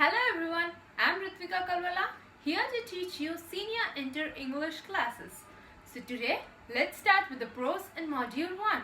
Hello everyone, I'm Ritvika Kalwala, here to teach you Senior Inter English classes. So today, let's start with the Prose in Module 1,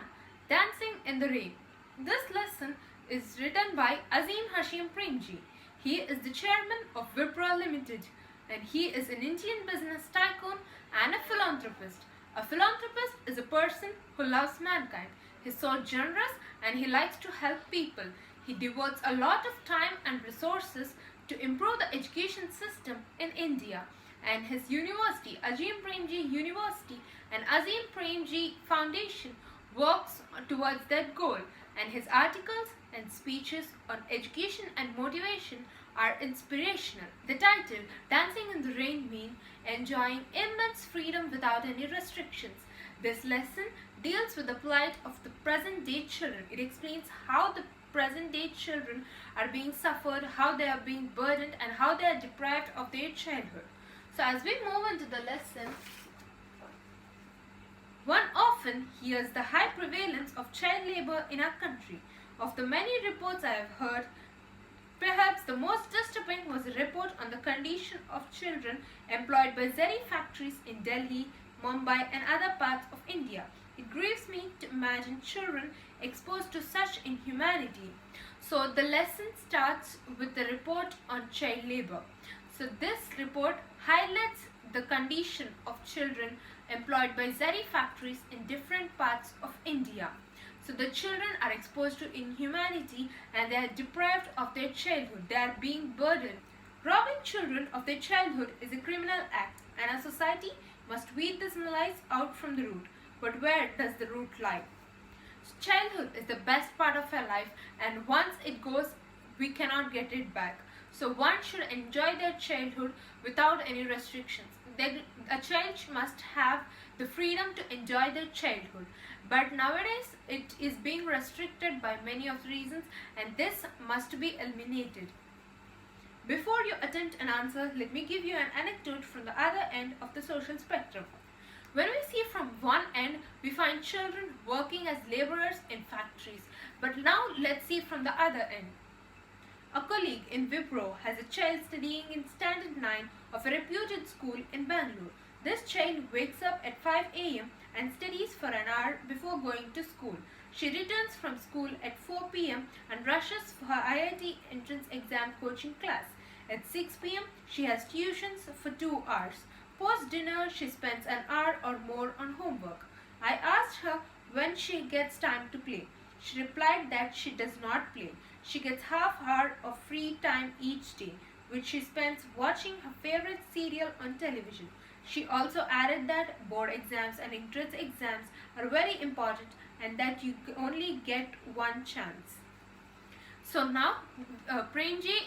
Dancing in the Rain. This lesson is written by Azim Hashim Premji. He is the chairman of Wipro Limited and he is an Indian business tycoon and a philanthropist. A philanthropist is a person who loves mankind. He's so generous and he likes to help people. He devotes a lot of time and resources to improve the education system in India, and his university, Azim Premji University and Azim Premji Foundation works towards that goal, and his articles and speeches on education and motivation are inspirational. The title, Dancing in the Rain, means enjoying immense freedom without any restrictions. This lesson deals with the plight of the present day children. It explains how the present day children are being suffered, how they are being burdened, and how they are deprived of their childhood. So as we move into the lesson, one often hears the high prevalence of child labor in our country. Of the many reports I have heard, perhaps the most disturbing was a report on the condition of children employed by zeri factories in Delhi, Mumbai and other parts of India. It grieves me to imagine children exposed to such inhumanity. So the lesson starts with the report on child labor. So this report highlights the condition of children employed by zeri factories in different parts of India. So the children are exposed to inhumanity and they are deprived of their childhood. They are being burdened. Robbing children of their childhood is a criminal act and a society must weed this malice out from the root. But where does the root lie? Childhood is the best part of our life, and once it goes, we cannot get it back. So one should enjoy their childhood without any restrictions. A child must have the freedom to enjoy their childhood. But nowadays, it is being restricted by many of the reasons, and this must be eliminated. Before you attempt an answer, let me give you an anecdote from the other end of the social spectrum. When we see from one end, we find children working as laborers in factories. But now let's see from the other end. A colleague in Wipro has a child studying in Standard 9 of a reputed school in Bangalore. This child wakes up at 5 a.m. and studies for an hour before going to school. She returns from school at 4 p.m. and rushes for her IIT entrance exam coaching class. At 6 p.m., she has tuitions for 2 hours. Post dinner, she spends an hour or more on homework. I asked her when she gets time to play. She replied that she does not play. She gets half hour of free time each day, which she spends watching her favorite serial on television. She also added that board exams and entrance exams are very important and that you only get one chance. So now Premji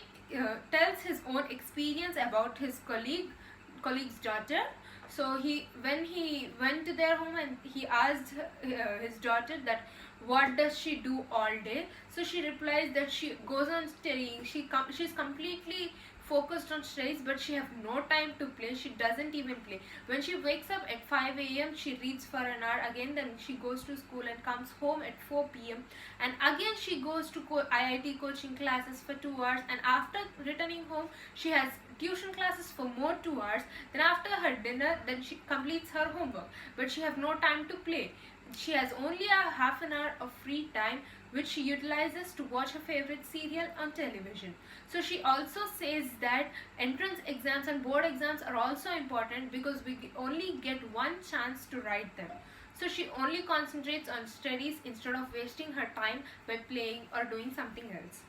tells his own experience about his colleague's daughter. So when he went to their home and he asked his daughter that what does she do all day, so she replies that she goes on studying. She's completely focused on studies, but she have no time to play. She doesn't even play. When she wakes up at 5 a.m. she reads for an hour again, then she goes to school and comes home at 4 p.m. and again she goes to IIT coaching classes for 2 hours, and after returning home she has tuition classes for more 2 hours. Then after her dinner, then she completes her homework, but she have no time to play. She has only a half an hour of free time which she utilizes to watch her favorite serial on television. So she also says that entrance exams and board exams are also important because we only get one chance to write them. So she only concentrates on studies instead of wasting her time by playing or doing something else.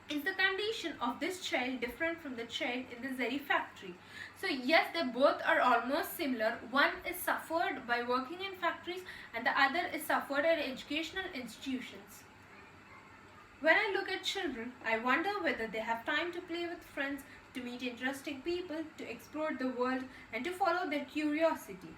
Is the condition of this child different from the child in the zeri factory? So yes, they both are almost similar. One is suffered by working in factories and the other is suffered at educational institutions. When I look at children, I wonder whether they have time to play with friends, to meet interesting people, to explore the world and to follow their curiosity.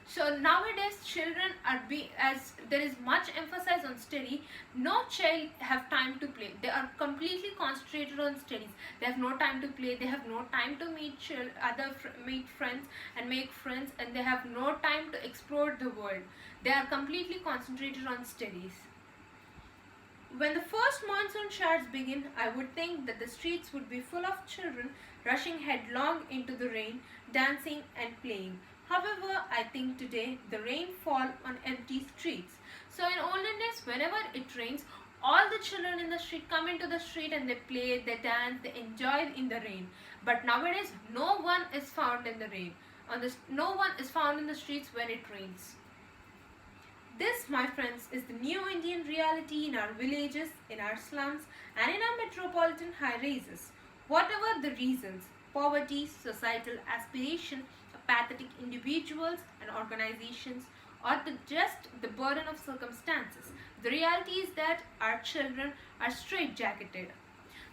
So nowadays children are as there is much emphasis on study, no child have time to play. They are completely concentrated on studies. They have no time to play. They have no time to meet friends and make friends, and they have no time to explore the world. They are completely concentrated on studies. When the first monsoon showers begin, I would think that the streets would be full of children rushing headlong into the rain, dancing and playing. However, I think today the rain falls on empty streets. So in olden days, whenever it rains, all the children in the street come into the street and they play, they dance, they enjoy in the rain. But nowadays, no one is found in the rain. No one is found in the streets when it rains. This, my friends, is the new Indian reality in our villages, in our slums, and in our metropolitan high-rises. Whatever the reasons, poverty, societal aspiration, apathetic individuals and organizations, or just the burden of circumstances, the reality is that our children are straitjacketed.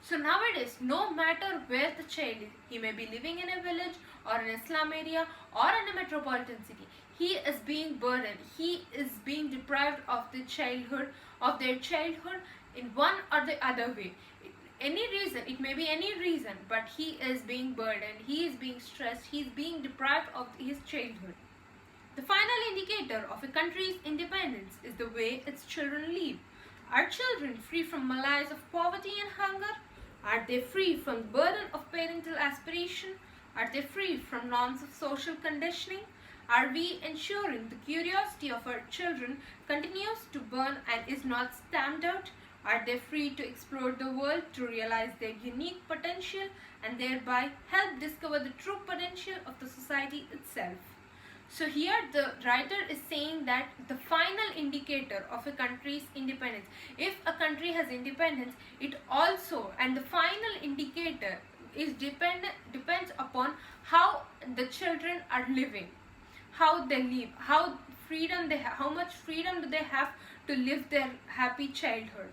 So nowadays, no matter where the child is, he may be living in a village or in a slum area or in a metropolitan city, he is being burdened, he is being deprived of their childhood in one or the other way. Any reason, it may be any reason, but he is being burdened, he is being stressed, he is being deprived of his childhood. The final indicator of a country's independence is the way its children live. Are children free from malaise of poverty and hunger? Are they free from the burden of parental aspiration? Are they free from norms of social conditioning? Are we ensuring the curiosity of our children continues to burn and is not stamped out? Are they free to explore the world, to realize their unique potential and thereby help discover the true potential of the society itself? So here the writer is saying that the final indicator of a country's independence, if a country has independence, it also, and the final indicator is depends upon how the children are living, how they live, how much freedom do they have to live their happy childhood.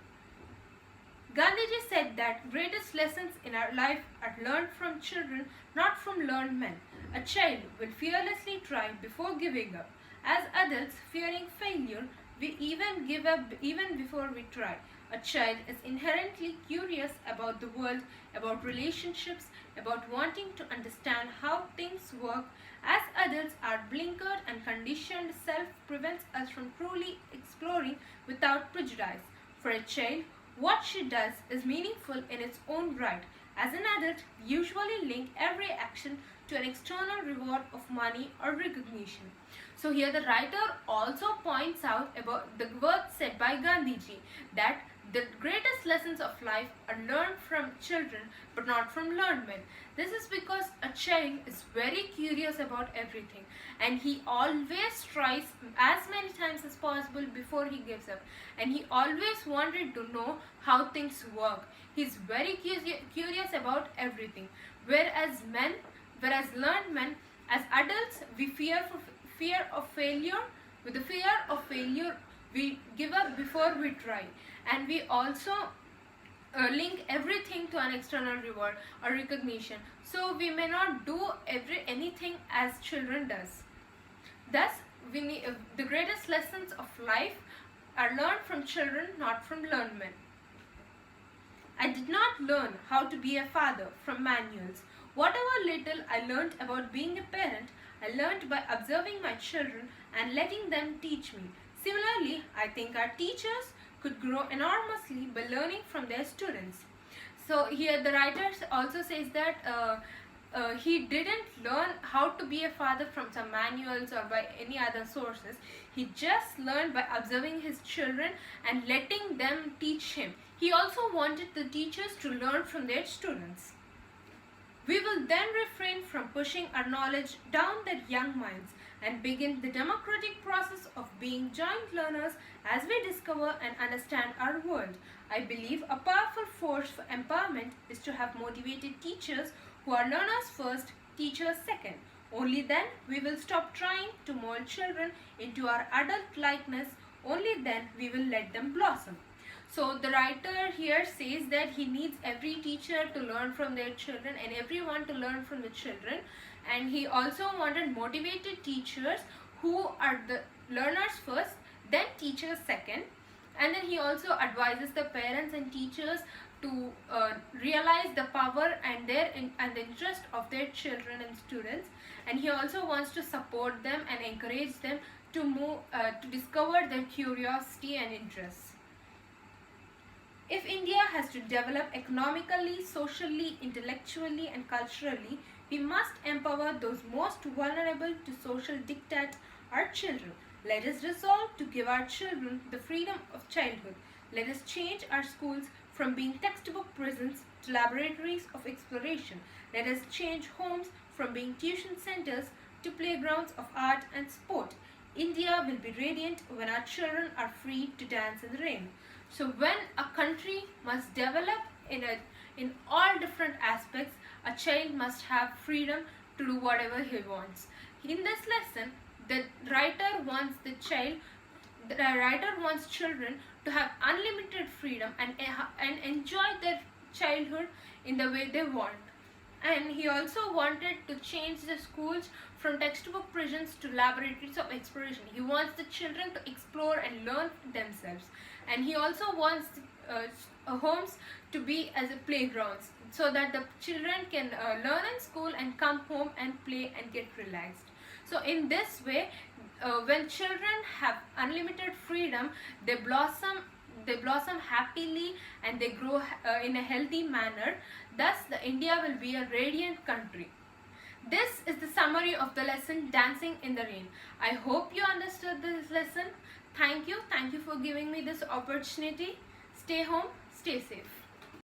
Gandhiji said that greatest lessons in our life are learned from children, not from learned men. A child will fearlessly try before giving up. As adults, fearing failure, we even give up even before we try. A child is inherently curious about the world, about relationships, about wanting to understand how things work. As adults, our blinkered and conditioned self prevents us from truly exploring without prejudice. For a child, what she does is meaningful in its own right. As an adult, we usually link every action to an external reward of money or recognition. So here the writer also points out about the words said by Gandhiji, that the greatest lessons of life are learned from children but not from learned men. This is because a child is very curious about everything and he always tries as many times as possible before he gives up, and he always wanted to know how things work. He is very curious about everything. Whereas learned men, as adults, we fear of failure. With the fear of failure, we give up before we try, and we also link everything to an external reward or recognition. So we may not do anything as children does. Thus, the greatest lessons of life are learned from children, not from learned men. I did not learn how to be a father from manuals. Whatever little I learned about being a parent, I learned by observing my children and letting them teach me. Similarly, I think our teachers could grow enormously by learning from their students. So here the writer also says that he didn't learn how to be a father from some manuals or by any other sources. He just learned by observing his children and letting them teach him. He also wanted the teachers to learn from their students. We will then refrain from pushing our knowledge down their young minds and begin the democratic process of being joint learners as we discover and understand our world. I believe a powerful force for empowerment is to have motivated teachers who are learners first, teachers second. Only then we will stop trying to mold children into our adult likeness. Only then we will let them blossom. So the writer here says that he needs every teacher to learn from their children and everyone to learn from the children. And he also wanted motivated teachers who are the learners first, then teachers second. And then he also advises the parents and teachers to realize the power and the interest of their children and students. And he also wants to support them and encourage them to discover their curiosity and interests. If India has to develop economically, socially, intellectually, and culturally, we must empower those most vulnerable to social diktat, our children. Let us resolve to give our children the freedom of childhood. Let us change our schools from being textbook prisons to laboratories of exploration. Let us change homes from being tuition centers to playgrounds of art and sport. India will be radiant when our children are free to dance in the rain. So when a country must develop in all different aspects, a child must have freedom to do whatever he wants. In this lesson, the writer wants children to have unlimited freedom and enjoy their childhood in the way they want. And he also wanted to change the schools from textbook prisons to laboratories of exploration. He wants the children to explore and learn themselves. And he also wants homes to be as a playgrounds so that the children can learn in school and come home and play and get relaxed. So in this way, when children have unlimited freedom, they blossom happily and they grow in a healthy manner. Thus, the India will be a radiant country. This is the summary of the lesson Dancing in the Rain. I hope you understood this lesson. Thank you for giving me this opportunity. Stay home, stay safe.